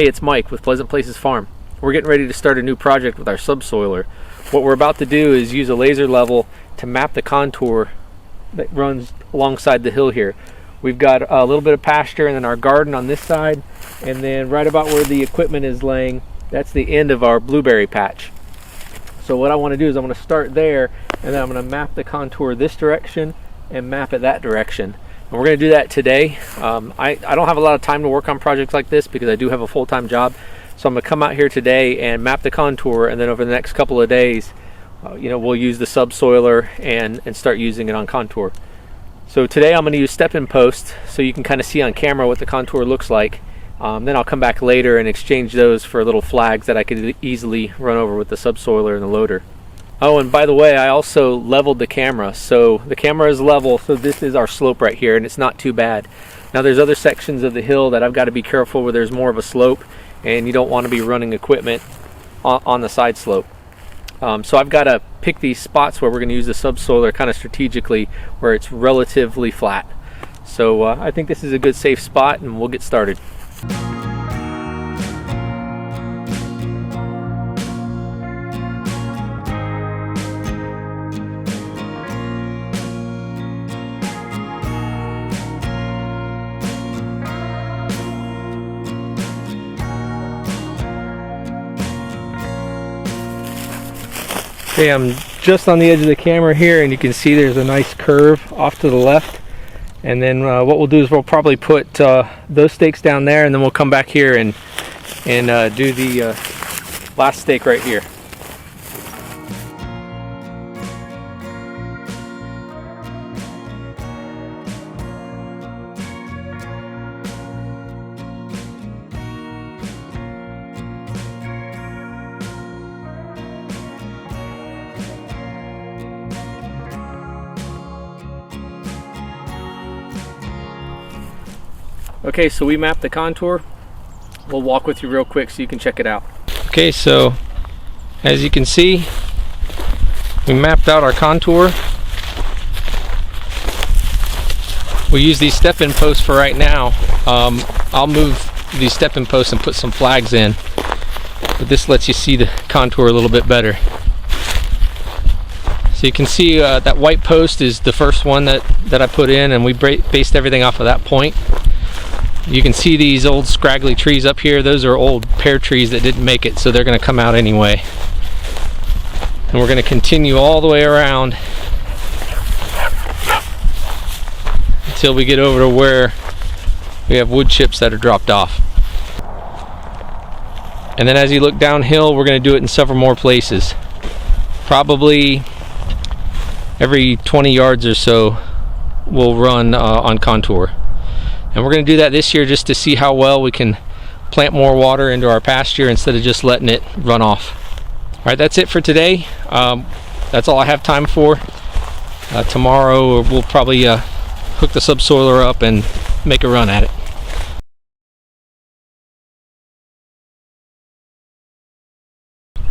Hey, it's Mike with Pleasant Places Farm. We're getting ready to start a new project with our subsoiler. What we're about to do is use a laser level to map the contour that runs alongside the hill here. We've got a little bit of pasture and then our garden on this side, and then right about where the equipment is laying, that's the end of our blueberry patch. So what I want to do is I'm going to start there, and then I'm going to map the contour this direction and map it that direction. And we're going to do that today. I don't have a lot of time to work on projects like this because I do have a full-time job. So I'm going to come out here today and map the contour, and then over the next couple of days, we'll use the subsoiler and start using it on contour. So today I'm going to use step-in posts so you can kind of see on camera what the contour looks like. Then I'll come back later and exchange those for little flags that I could easily run over with the subsoiler and the loader. Oh, and by the way, I also leveled the camera. So the camera is level, so this is our slope right here, and it's not too bad. Now there's other sections of the hill that I've got to be careful where there's more of a slope, and you don't want to be running equipment on the side slope. So I've got to pick these spots where we're going to use the subsoiler kind of strategically where it's relatively flat. So I think this is a good safe spot, and we'll get started. Okay, I'm just on the edge of the camera here, and you can see there's a nice curve off to the left. And then what we'll do is we'll probably put those stakes down there, and then we'll come back here and do the last stake right here. Okay, so we mapped the contour. We'll walk with you real quick so you can check it out. Okay, so as you can see, we mapped out our contour. We use these step-in posts for right now. I'll move these step-in posts and put some flags in, but this lets you see the contour a little bit better. So you can see that white post is the first one that I put in, and we based everything off of that point. You can see these old scraggly trees up here. Those are old pear trees that didn't make it, so they're going to come out anyway. And we're going to continue all the way around until we get over to where we have wood chips that are dropped off. And then as you look downhill, we're going to do it in several more places. Probably every 20 yards or so we'll run on contour. And we're going to do that this year just to see how well we can plant more water into our pasture instead of just letting it run off. All right, that's it for today. That's all I have time for. Tomorrow we'll probably hook the subsoiler up and make a run at it.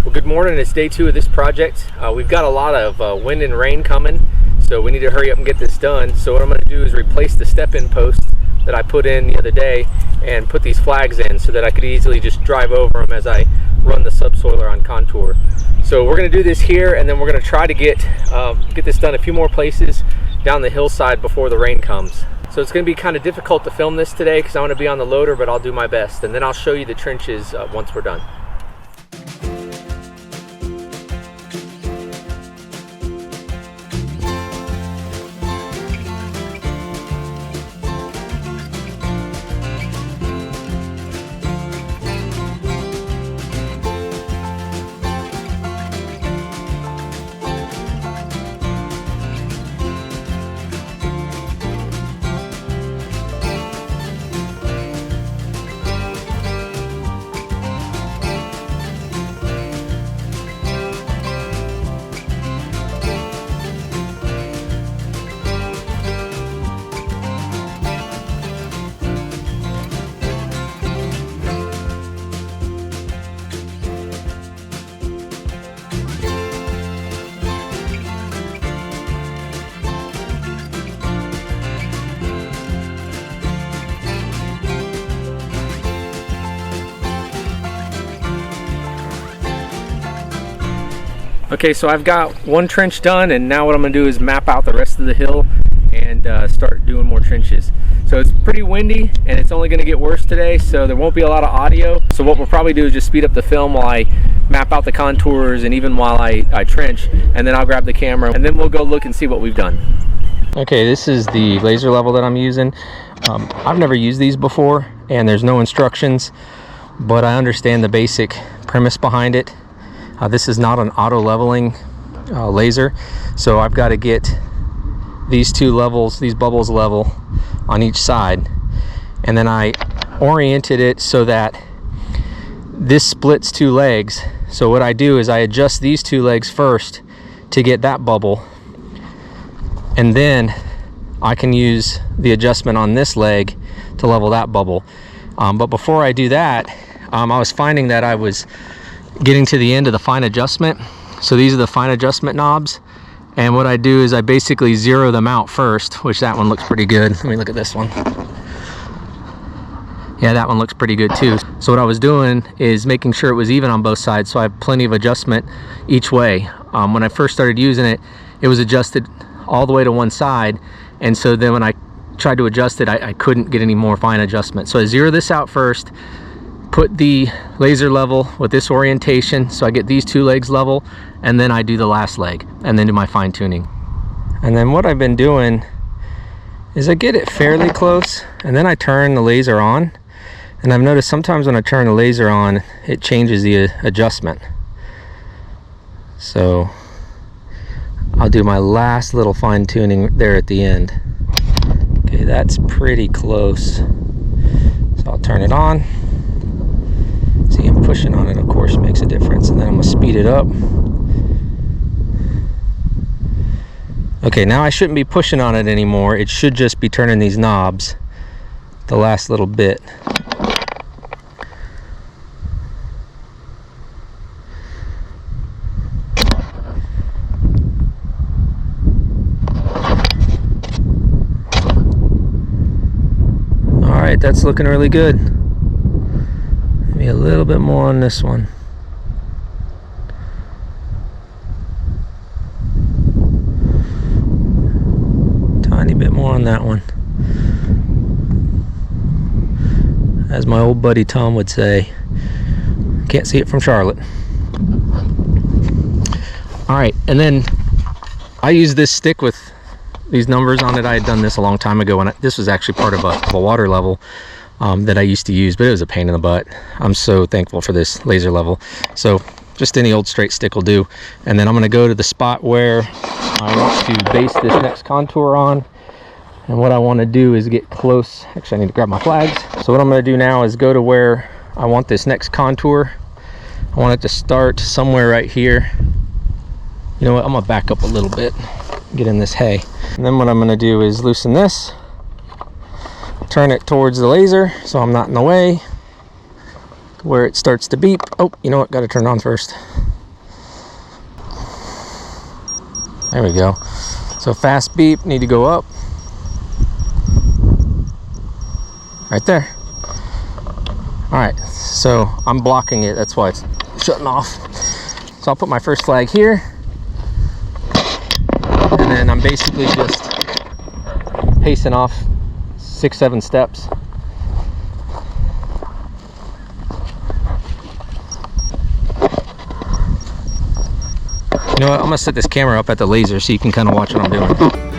Well, good morning. It's day 2 of this project. We've got a lot of wind and rain coming, so we need to hurry up and get this done. So what I'm going to do is replace the step-in posts that I put in the other day and put these flags in so that I could easily just drive over them as I run the subsoiler on contour. So we're going to do this here, and then we're going to try to get this done a few more places down the hillside before the rain comes. So it's going to be kind of difficult to film this today because I want to be on the loader, but I'll do my best, and then I'll show you the trenches once we're done. Okay, so I've got one trench done, and now what I'm going to do is map out the rest of the hill and start doing more trenches. So it's pretty windy, and it's only going to get worse today, so there won't be a lot of audio. So what we'll probably do is just speed up the film while I map out the contours and even while I trench, and then I'll grab the camera and then we'll go look and see what we've done. Okay, this is the laser level that I'm using. I've never used these before, and there's no instructions, but I understand the basic premise behind it. This is not an auto leveling laser, so I've got to get these two levels, these bubbles level on each side, and then I oriented it so that this splits two legs. So what I do is I adjust these two legs first to get that bubble, and then I can use the adjustment on this leg to level that bubble. But before I do that, I was finding that I was getting to the end of the fine adjustment. So these are the fine adjustment knobs, and what I do is I basically zero them out first, which that one looks pretty good. Let me look at this one. Yeah, that one looks pretty good too. So what I was doing is making sure it was even on both sides, so I have plenty of adjustment each way. When I first started using it, it was adjusted all the way to one side, and so then when I tried to adjust it, I couldn't get any more fine adjustment. So I zero this out first, put the laser level with this orientation so I get these two legs level, and then I do the last leg and then do my fine tuning. And then what I've been doing is I get it fairly close, and then I turn the laser on, and I've noticed sometimes when I turn the laser on it changes the adjustment. So I'll do my last little fine tuning there at the end. Okay, that's pretty close, so I'll turn it on. See, I'm pushing on it, of course, makes a difference, and then I'm gonna speed it up. Okay, now I shouldn't be pushing on it anymore. It should just be turning these knobs the last little bit. All right, that's looking really good. Maybe a little bit more on this one. Tiny bit more on that one. As my old buddy Tom would say, can't see it from Charlotte. All right, and then I use this stick with these numbers on it. I had done this a long time ago, and this was actually part of a water level that I used to use, but it was a pain in the butt. I'm so thankful for this laser level. So just any old straight stick will do. And then I'm going to go to the spot where I want to base this next contour on. And what I want to do is get close. Actually, I need to grab my flags. So what I'm going to do now is go to where I want this next contour. I want it to start somewhere right here. You know what? I'm going to back up a little bit, get in this hay. And then what I'm going to do is loosen this, turn it towards the laser so I'm not in the way, where it starts to beep. Oh, you know what? Got to turn it on first. There we go. So fast beep, need to go up. Right there. All right, so I'm blocking it. That's why it's shutting off. So I'll put my first flag here. And then I'm basically just pacing off 6-7 steps. You know what, I'm gonna set this camera up at the laser so you can kind of watch what I'm doing.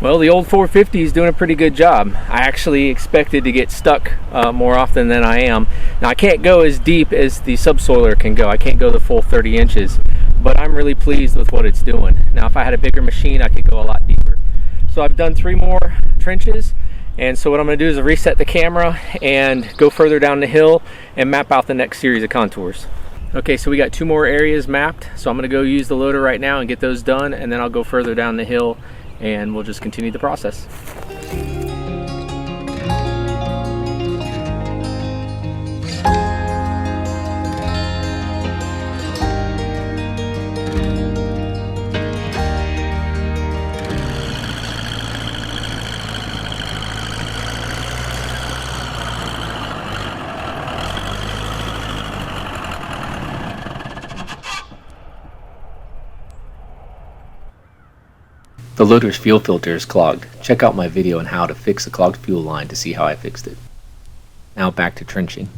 Well, the old 450 is doing a pretty good job. I actually expected to get stuck more often than I am. Now, I can't go as deep as the subsoiler can go. I can't go the full 30 inches, but I'm really pleased with what it's doing. Now, if I had a bigger machine, I could go a lot deeper. So I've done 3 more trenches, and so what I'm going to do is reset the camera and go further down the hill and map out the next series of contours. Okay, so we got 2 more areas mapped, so I'm going to go use the loader right now and get those done, and then I'll go further down the hill and we'll just continue the process. The loader's fuel filter is clogged. Check out my video on how to fix a clogged fuel line to see how I fixed it. Now back to trenching.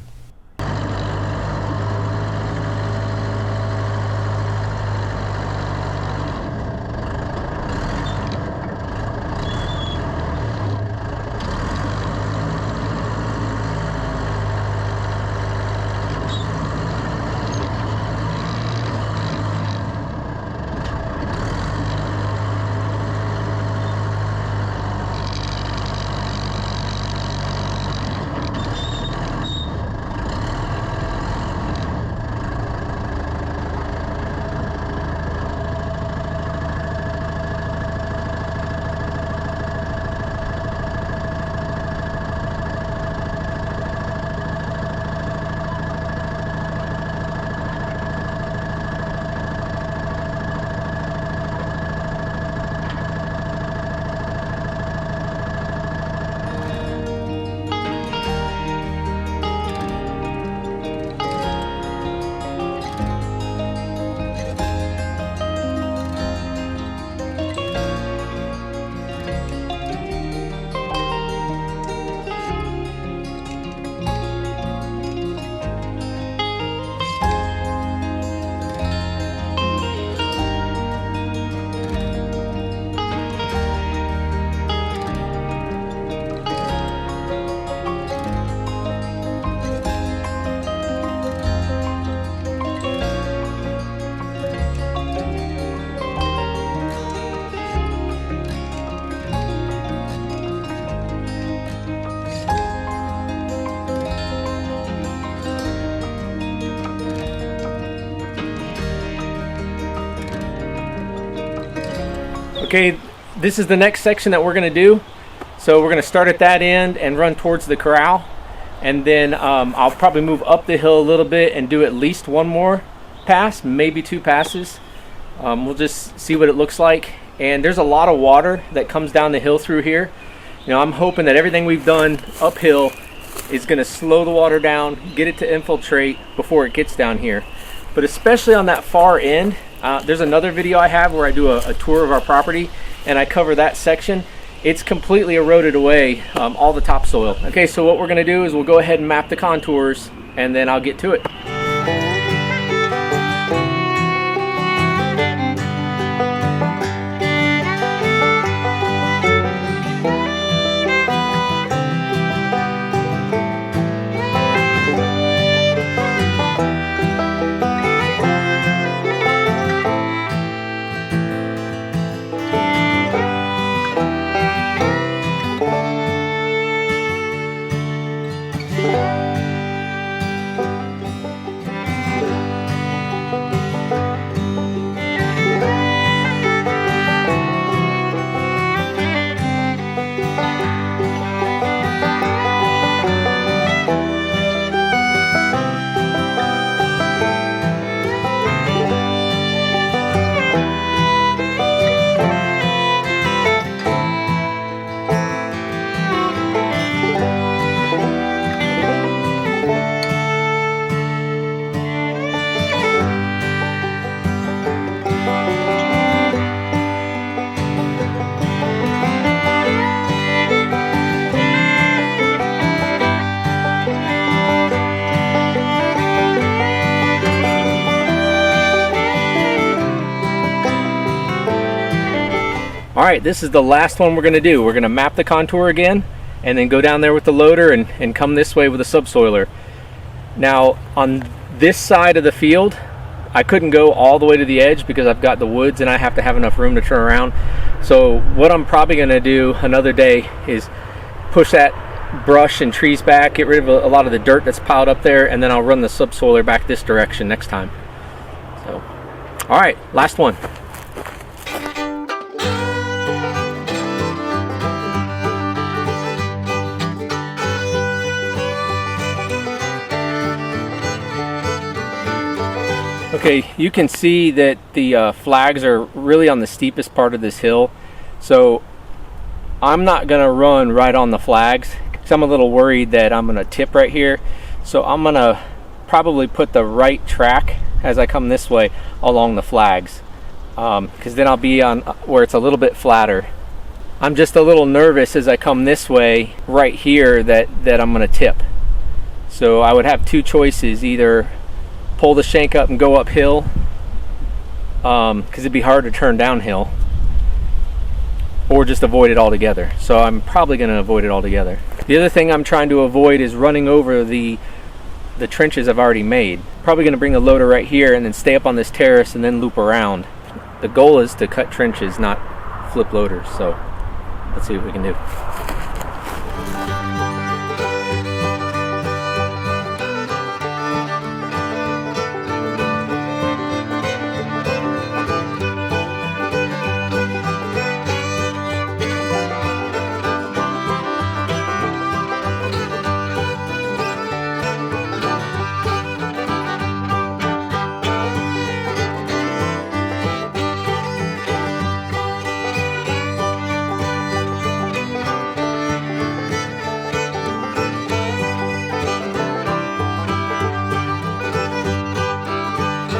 Okay, this is the next section that we're going to do. So we're going to start at that end and run towards the corral, and then I'll probably move up the hill a little bit and do at least 1 more pass, maybe 2 passes. We'll just see what it looks like. And there's a lot of water that comes down the hill through here. You know, I'm hoping that everything we've done uphill is going to slow the water down, get it to infiltrate before it gets down here. But especially on that far end, there's another video I have where I do a tour of our property and I cover that section. It's completely eroded away, all the topsoil. Okay, so what we're going to do is we'll go ahead and map the contours and then I'll get to it. Alright, this is the last one we're going to do. We're going to map the contour again and then go down there with the loader and come this way with a subsoiler. Now on this side of the field, I couldn't go all the way to the edge because I've got the woods and I have to have enough room to turn around. So what I'm probably going to do another day is push that brush and trees back, get rid of a lot of the dirt that's piled up there, and then I'll run the subsoiler back this direction next time. So, all right, last one. Okay, you can see that the flags are really on the steepest part of this hill, so I'm not going to run right on the flags because I'm a little worried that I'm going to tip right here. So I'm going to probably put the right track as I come this way along the flags, because then I'll be on where it's a little bit flatter. I'm just a little nervous as I come this way right here that I'm going to tip. So I would have two choices: either pull the shank up and go uphill, because it'd be hard to turn downhill, or just avoid it altogether. So I'm probably going to avoid it altogether. The other thing I'm trying to avoid is running over the trenches I've already made. Probably going to bring the loader right here and then stay up on this terrace and then loop around. The goal is to cut trenches, not flip loaders. So let's see what we can do.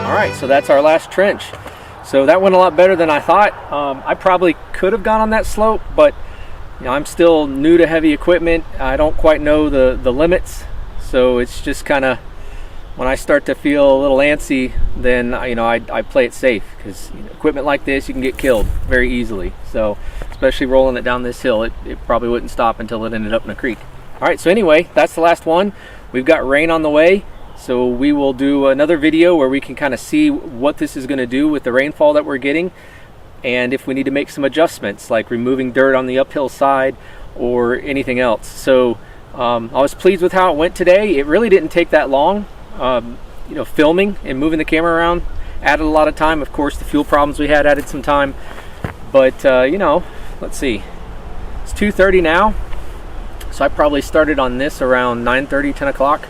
Alright, so that's our last trench. So that went a lot better than I thought. I probably could have gone on that slope, but I'm still new to heavy equipment. I don't quite know the limits, so it's just kind of, when I start to feel a little antsy, then I play it safe, because equipment like this, you can get killed very easily. So especially rolling it down this hill, it probably wouldn't stop until it ended up in a creek. Alright, so anyway, that's the last one. We've got rain on the way. So we will do another video where we can kind of see what this is going to do with the rainfall that we're getting, and if we need to make some adjustments like removing dirt on the uphill side or anything else. So I was pleased with how it went today. It really didn't take that long. Filming and moving the camera around added a lot of time. Of course, the fuel problems we had added some time, but let's see, it's 2:30 now, so I probably started on this around 9:30, 10 o'clock.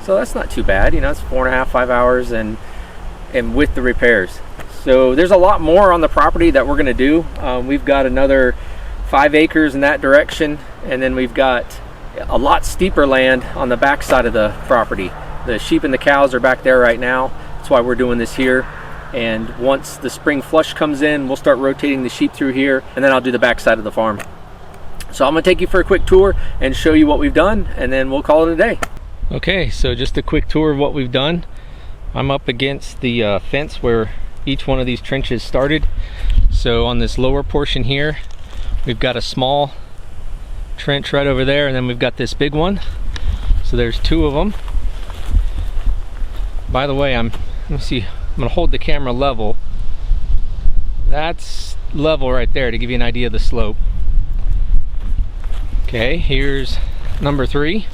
So that's not too bad, it's 4.5, 5 hours, and with the repairs. So there's a lot more on the property that we're going to do. We've got another 5 acres in that direction, and then we've got a lot steeper land on the back side of the property. The sheep and the cows are back there right now. That's why we're doing this here. And once the spring flush comes in, we'll start rotating the sheep through here, and then I'll do the back side of the farm. So I'm going to take you for a quick tour and show you what we've done, and then we'll call it a day. Okay, so just a quick tour of what we've done. I'm up against the fence where each one of these trenches started. So on this lower portion here, we've got a small trench right over there, and then we've got this big one. So there's 2 of them. By the way, let me see, I'm gonna hold the camera level. That's level right there to give you an idea of the slope. Okay, here's number 3.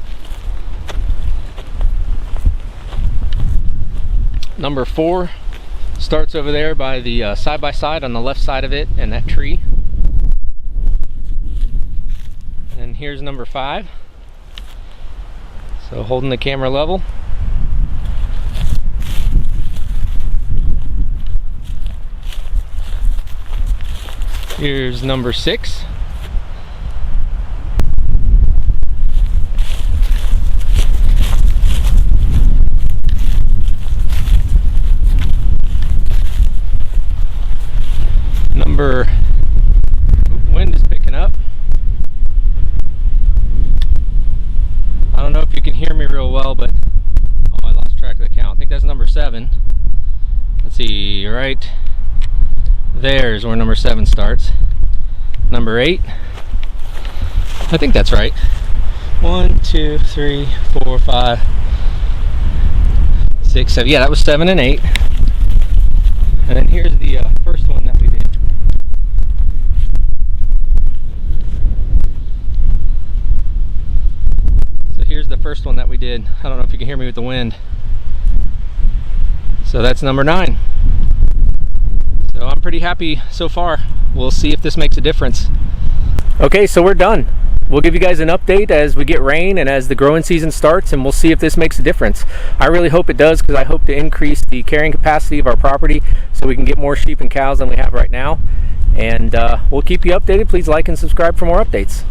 Number 4 starts over there by the side-by-side on the left side of it and that tree. And here's number 5. So holding the camera level. Here's number 6. Wind is picking up. I don't know if you can hear me real well, but I lost track of the count. I think that's number 7. Let's see, right there's where number 7 starts. Number 8, I think that's right. 1, 2, 3, 4, 5, 6, 7. Yeah, that was 7 and 8. first one that we did. I don't know if you can hear me with the wind. So that's number 9. So I'm pretty happy so far. We'll see if this makes a difference. Okay, so we're done. We'll give you guys an update as we get rain and as the growing season starts, and we'll see if this makes a difference. I really hope it does, because I hope to increase the carrying capacity of our property so we can get more sheep and cows than we have right now. And we'll keep you updated. Please like and subscribe for more updates.